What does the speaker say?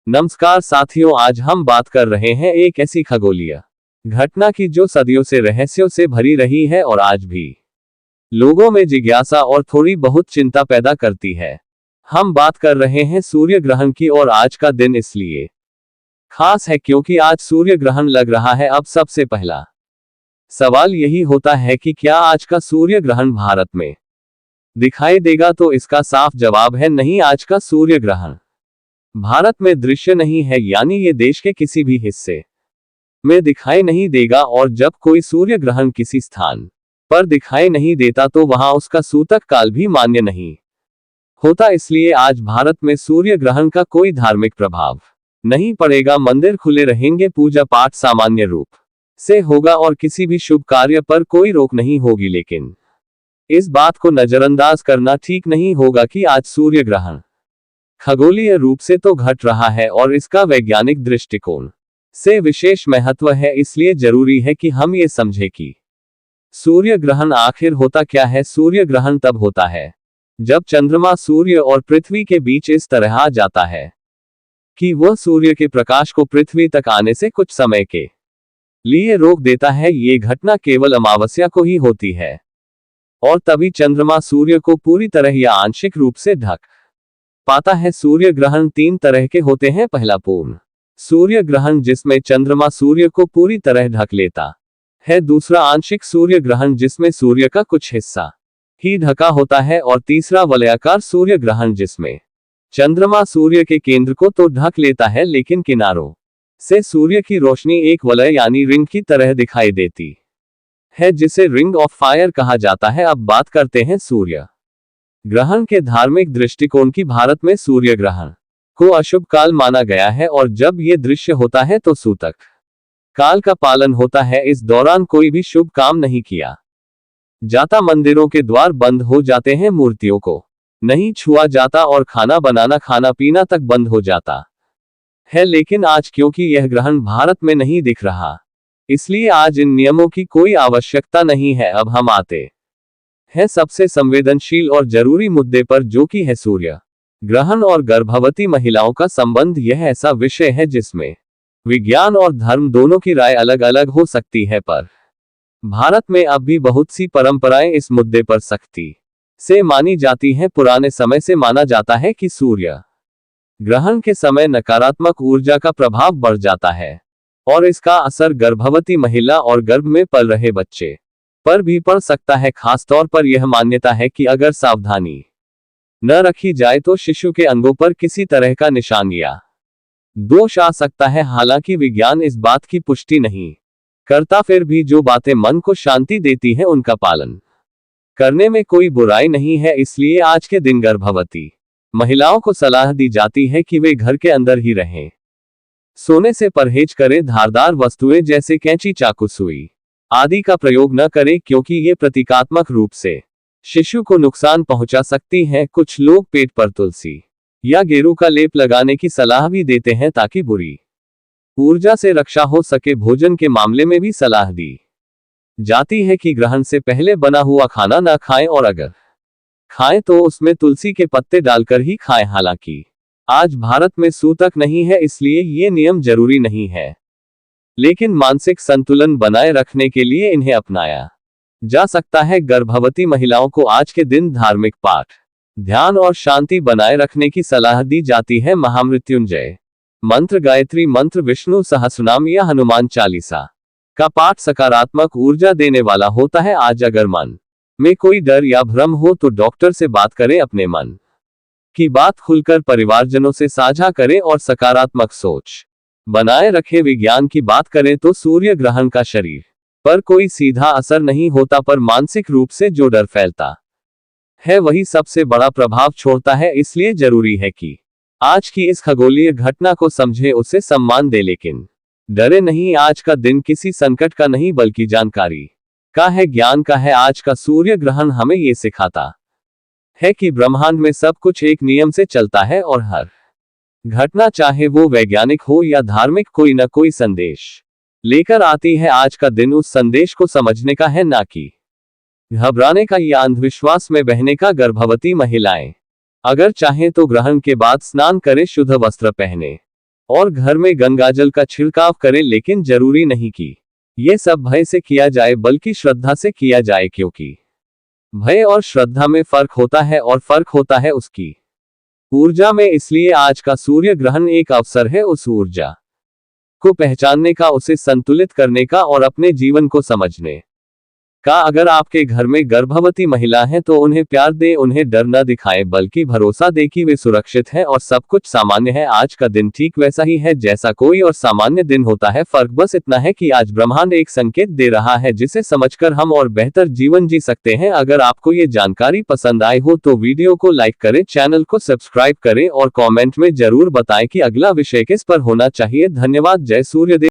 नमस्कार साथियों, आज हम बात कर रहे हैं एक ऐसी खगोलीय घटना की जो सदियों से रहस्यों से भरी रही है और आज भी लोगों में जिज्ञासा और थोड़ी बहुत चिंता पैदा करती है। हम बात कर रहे हैं सूर्य ग्रहण की, और आज का दिन इसलिए खास है क्योंकि आज सूर्य ग्रहण लग रहा है। अब सबसे पहला सवाल यही होता है कि क्या आज का सूर्य ग्रहण भारत में दिखाई देगा, तो इसका साफ जवाब है नहीं। आज का सूर्य ग्रहण भारत में दृश्य नहीं है, यानी ये देश के किसी भी हिस्से में दिखाई नहीं देगा, और जब कोई सूर्य ग्रहण किसी स्थान पर दिखाई नहीं देता तो वहां उसका सूतक काल भी मान्य नहीं होता। इसलिए आज भारत में सूर्य ग्रहण का कोई धार्मिक प्रभाव नहीं पड़ेगा। मंदिर खुले रहेंगे, पूजा पाठ सामान्य रूप से होगा और किसी भी शुभ कार्य पर कोई रोक नहीं होगी। लेकिन इस बात को नजरअंदाज करना ठीक नहीं होगा कि आज सूर्य ग्रहण खगोलीय रूप से तो घट रहा है और इसका वैज्ञानिक दृष्टिकोण से विशेष महत्व है। इसलिए जरूरी है कि हम ये समझें कि सूर्य ग्रहण आखिर होता क्या है। सूर्य ग्रहण तब होता है जब चंद्रमा सूर्य और पृथ्वी के बीच इस तरह आ जाता है कि वह सूर्य के प्रकाश को पृथ्वी तक आने से कुछ समय के लिए रोक देता है। ये घटना केवल अमावस्या को ही होती है और तभी चंद्रमा सूर्य को पूरी तरह या आंशिक रूप से ढक पाता है। सूर्य ग्रहण तीन तरह के होते हैं। पहला पूर्ण सूर्य ग्रहण, जिसमें चंद्रमा सूर्य को पूरी तरह ढक लेता है। दूसरा आंशिक सूर्य ग्रहण, जिसमें सूर्य का कुछ हिस्सा ही ढका होता है। और तीसरा वलयाकार सूर्य ग्रहण, जिसमें चंद्रमा सूर्य के केंद्र को तो ढक लेता है लेकिन किनारों से सूर्य की रोशनी एक वलय यानी रिंग की तरह दिखाई देती है, जिसे रिंग ऑफ फायर कहा जाता है। अब बात करते हैं सूर्य ग्रहण के धार्मिक दृष्टिकोण की। भारत में सूर्य ग्रहण को अशुभ काल माना गया है और जब ये दृश्य होता है तो सूतक काल का पालन होता है। इस दौरान कोई भी शुभ काम नहीं किया जाता, मंदिरों के द्वार बंद हो जाते हैं, मूर्तियों को नहीं छुआ जाता और खाना बनाना खाना पीना तक बंद हो जाता है। लेकिन आज क्योंकि यह ग्रहण भारत में नहीं दिख रहा, इसलिए आज इन नियमों की कोई आवश्यकता नहीं है। अब हम आते है सबसे संवेदनशील और जरूरी मुद्दे पर, जो कि है सूर्य ग्रहण और गर्भवती महिलाओं का संबंध। यह ऐसा विषय है जिसमें विज्ञान और धर्म दोनों की राय अलग अलग हो सकती है, पर भारत में अब भी बहुत सी परंपराएं इस मुद्दे पर सख्ती से मानी जाती हैं। पुराने समय से माना जाता है कि सूर्य ग्रहण के समय नकारात्मक ऊर्जा का प्रभाव बढ़ जाता है और इसका असर गर्भवती महिला और गर्भ में पल रहे बच्चे पर भी पड़ सकता है। खासतौर पर यह मान्यता है कि अगर सावधानी न रखी जाए तो शिशु के अंगों पर किसी तरह का निशान या दोष आ सकता है। हालांकि विज्ञान इस बात की पुष्टि नहीं करता, फिर भी जो बातें मन को शांति देती हैं उनका पालन करने में कोई बुराई नहीं है। इसलिए आज के दिन गर्भवती महिलाओं को सलाह दी जाती है कि वे घर के अंदर ही रहें, सोने से परहेज करें, धारदार वस्तुएं जैसे कैंची, चाकू, सुई आदि का प्रयोग न करें क्योंकि ये प्रतीकात्मक रूप से शिशु को नुकसान पहुंचा सकती हैं। कुछ लोग पेट पर तुलसी या गेरू का लेप लगाने की सलाह भी देते हैं ताकि बुरी ऊर्जा से रक्षा हो सके। भोजन के मामले में भी सलाह दी जाती है कि ग्रहण से पहले बना हुआ खाना न खाएं और अगर खाएं तो उसमें तुलसी के पत्ते डालकर ही खाएं। हालांकि आज भारत में सूतक नहीं है, इसलिए ये नियम जरूरी नहीं है, लेकिन मानसिक संतुलन बनाए रखने के लिए इन्हें अपनाया जा सकता है। गर्भवती महिलाओं को आज के दिन धार्मिक पाठ, ध्यान और शांति बनाए रखने की सलाह दी जाती है। महामृत्युंजय मंत्र, गायत्री मंत्र, विष्णु सहस्रनाम या हनुमान चालीसा का पाठ सकारात्मक ऊर्जा देने वाला होता है। आज अगर मन में कोई डर या भ्रम हो तो डॉक्टर से बात करें, अपने मन की बात खुलकर परिवारजनों से साझा करें और सकारात्मक सोच बनाए रखें। विज्ञान की बात करें तो सूर्य ग्रहण का शरीर पर कोई सीधा असर नहीं होता, पर मानसिक रूप से जो डर फैलता है वही सबसे बड़ा प्रभाव छोड़ता है। इसलिए जरूरी है कि आज की इस खगोलीय घटना को समझे, उसे सम्मान दे, लेकिन डरे नहीं। आज का दिन किसी संकट का नहीं बल्कि जानकारी का है, ज्ञान का है। आज का सूर्य ग्रहण हमें ये सिखाता है कि ब्रह्मांड में सब कुछ एक नियम से चलता है और हर घटना, चाहे वो वैज्ञानिक हो या धार्मिक, कोई न कोई संदेश लेकर आती है। आज का दिन उस संदेश को समझने का है, ना कि घबराने का या अंधविश्वास में बहने का। गर्भवती महिलाएं अगर चाहें तो ग्रहण के बाद स्नान करें, शुद्ध वस्त्र पहने और घर में गंगाजल का छिड़काव करें, लेकिन जरूरी नहीं कि यह सब भय से किया जाए बल्कि श्रद्धा से किया जाए, क्योंकि भय और श्रद्धा में फर्क होता है और फर्क होता है उसकी ऊर्जा में। इसलिए आज का सूर्य ग्रहण एक अवसर है उस ऊर्जा को पहचानने का, उसे संतुलित करने का और अपने जीवन को समझने का। अगर आपके घर में गर्भवती महिला है तो उन्हें प्यार दें, उन्हें डर न दिखाएं, बल्कि भरोसा दें कि वे सुरक्षित हैं और सब कुछ सामान्य है। आज का दिन ठीक वैसा ही है जैसा कोई और सामान्य दिन होता है। फर्क बस इतना है कि आज ब्रह्मांड एक संकेत दे रहा है जिसे समझकर हम और बेहतर जीवन जी सकते हैं। अगर आपको ये जानकारी पसंद आई हो तो वीडियो को लाइक करें, चैनल को सब्सक्राइब करें और कॉमेंट में जरूर बताएं कि अगला विषय किस पर होना चाहिए। धन्यवाद। जय सूर्यदेव।